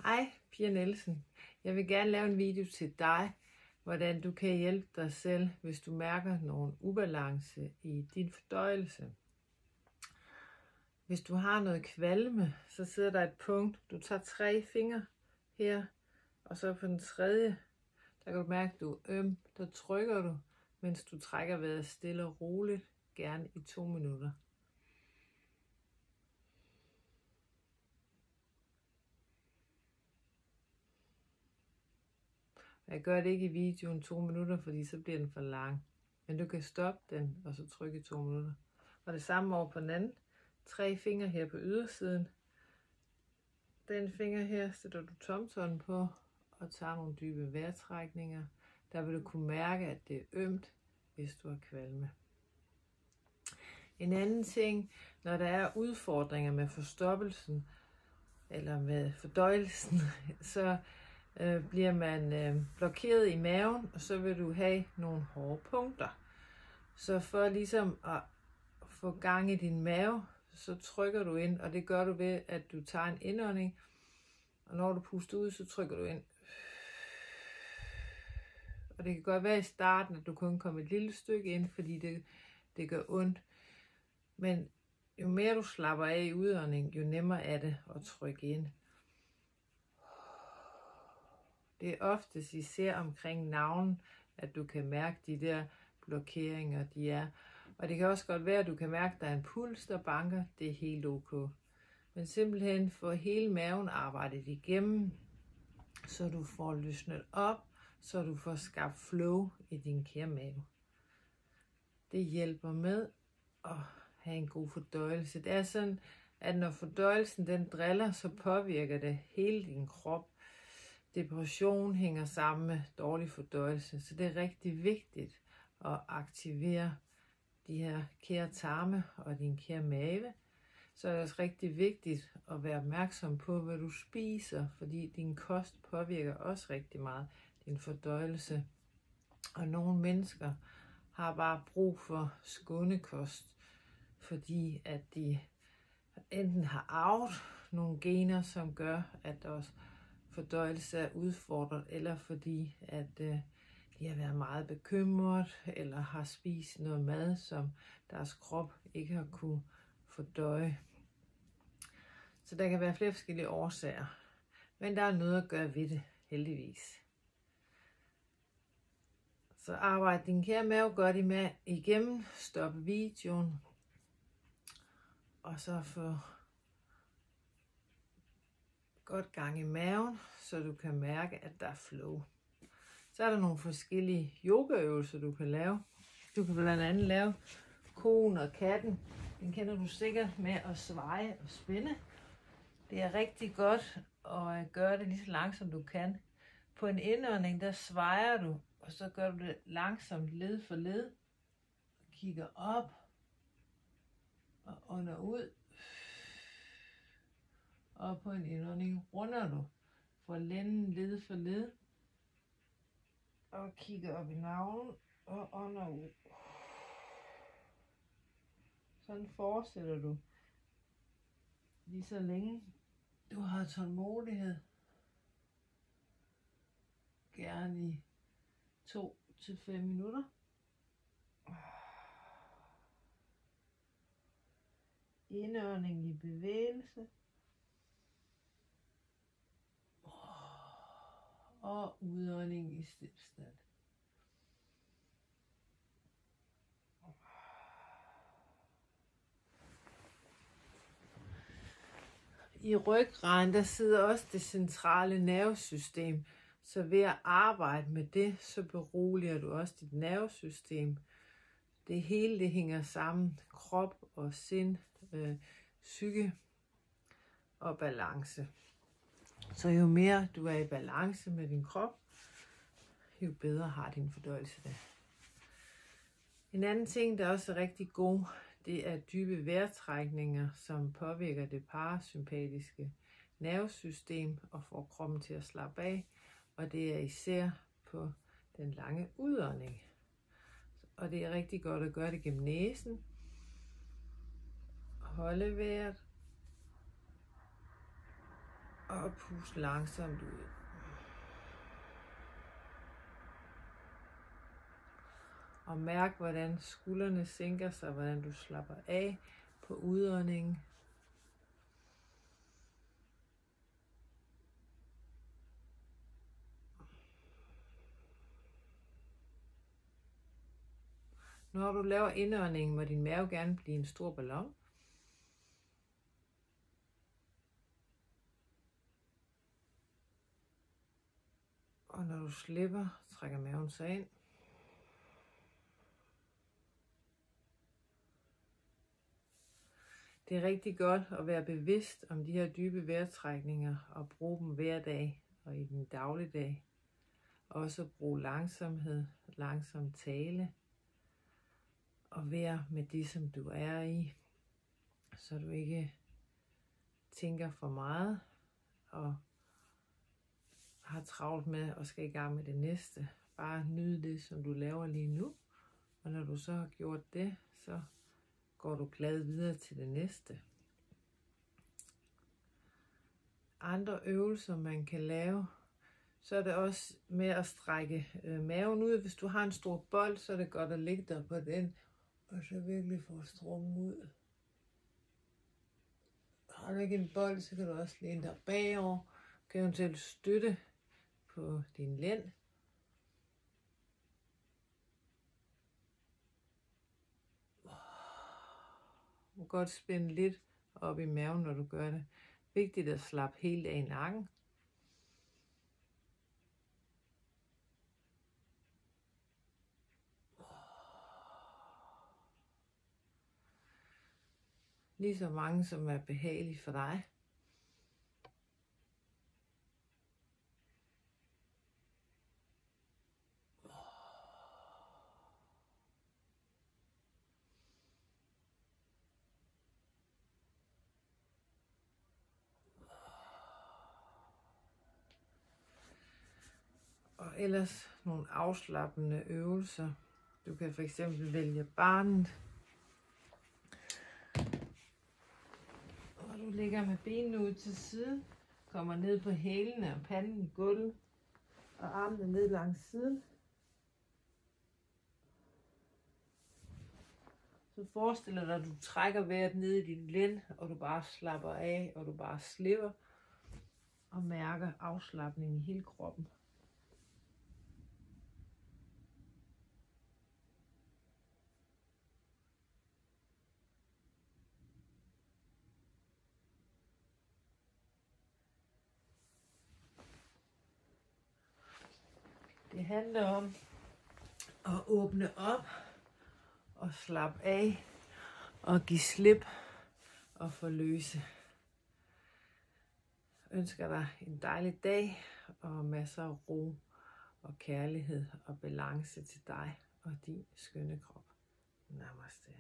Hej, Pia Nielsen. Jeg vil gerne lave en video til dig, hvordan du kan hjælpe dig selv, hvis du mærker nogen ubalance i din fordøjelse. Hvis du har noget kvalme, så sidder der et punkt. Du tager 3 fingre her, og så på den tredje, der kan du mærke, at du er øm. Der trykker du, mens du trækker vejret stille og roligt, gerne i 2 minutter. Jeg gør det ikke i videoen 2 minutter, fordi så bliver den for lang. Men du kan stoppe den, og så trykke i 2 minutter. Og det samme over på den anden. 3 fingre her på ydersiden. Den finger her sætter du tomtånden på, og tager nogle dybe vejrtrækninger. Der vil du kunne mærke, at det er ømt, hvis du har kvalme. En anden ting, når der er udfordringer med forstoppelsen, eller med fordøjelsen, så bliver man blokeret i maven, og så vil du have nogle hårde punkter. Så for ligesom at få gang i din mave, så trykker du ind, og det gør du ved, at du tager en indånding, og når du puster ud, så trykker du ind. Og det kan godt være i starten, at du kun kommer et lille stykke ind, fordi det gør ondt. Men jo mere du slapper af i udåndingen, jo nemmere er det at trykke ind. Det er oftest især omkring navnen, at du kan mærke de der blokeringer, de er. Og det kan også godt være, at du kan mærke, at der er en puls, der banker. Det er helt ok. Men simpelthen få hele maven arbejdet igennem, så du får løsnet op, så du får skabt flow i din kærmave. Det hjælper med at have en god fordøjelse. Det er sådan, at når fordøjelsen den driller, så påvirker det hele din krop. Depression hænger sammen med dårlig fordøjelse, så det er rigtig vigtigt at aktivere de her kære tarme og din kære mave. Så er det også rigtig vigtigt at være opmærksom på, hvad du spiser, fordi din kost påvirker også rigtig meget din fordøjelse. Og nogle mennesker har bare brug for skånekost, fordi at de enten har arvet nogle gener, som gør, at deres fordøjelse er udfordret, eller fordi at de har været meget bekymret, eller har spist noget mad, som deres krop ikke har kunne fordøje. Så der kan være flere forskellige årsager, men der er noget at gøre ved det, heldigvis. Så arbejde din kære mave godt med igennem, stop videoen, og så få godt gang i maven, så du kan mærke, at der er flow. Så er der nogle forskellige yogaøvelser, du kan lave. Du kan blandt andet lave koen og katten. Den kender du sikkert med at sveje og spænde. Det er rigtig godt at gøre det lige så langsomt du kan. På en indånding, der svejer du, og så gør du det langsomt led for led. Kigger op og ånder ud. Og på en indånding runder du fra lænden led for led. Og kigger op i navlen og ånder ud. Sådan fortsætter du lige så længe du har tålmodighed. Gerne i 2 til 5 minutter. Indånding i bevægelse. Og udånding i stilstand. I ryggraden, der sidder også det centrale nervesystem. Så ved at arbejde med det, så beroliger du også dit nervesystem. Det hele det hænger sammen. Krop og sind, psyke og balance. Så jo mere du er i balance med din krop, jo bedre har din fordøjelse det. En anden ting, der også er rigtig god, det er dybe vejrtrækninger, som påvirker det parasympatiske nervesystem og får kroppen til at slappe af. Og det er især på den lange udånding. Og det er rigtig godt at gøre det gennem næsen. Holde vejret. Og pust langsomt ud. Og mærk, hvordan skuldrene sænker sig, hvordan du slapper af på udåndingen. Når du laver indåndingen, må din mave gerne blive en stor ballon. Og når du slipper, trækker maven sig ind. Det er rigtig godt at være bevidst om de her dybe vejrtrækninger og bruge dem hver dag og i den dagligdag. Også bruge langsomhed, langsom tale og være med de, som du er i, så du ikke tænker for meget og har travlt med og skal i gang med det næste. Bare nyd det, som du laver lige nu, og når du så har gjort det, så går du glad videre til det næste. Andre øvelser, man kan lave, så er det også med at strække maven ud. Hvis du har en stor bold, så er det godt at ligge der på den, og så virkelig få strummen ud. Har du ikke en bold, så kan du også læne dig bagover. Du kan eventuelt støtte på din lænd. Du kan godt spænde lidt op i maven, når du gør det. Vigtigt at slappe helt af i nakken. Lige så mange, som er behagelige for dig. Og ellers nogle afslappende øvelser. Du kan for eksempel vælge barnet. Og du ligger med benene ud til siden, kommer ned på hælene og panden i gulvet, og armene ned langs siden. Så forestil dig, at du trækker vejret ned i din lænd, og du bare slapper af, og du bare slipper, og mærker afslapning i hele kroppen. Det handler om at åbne op og slappe af og give slip og forløse. Jeg ønsker dig en dejlig dag og masser af ro og kærlighed og balance til dig og din skønne krop. Namaste.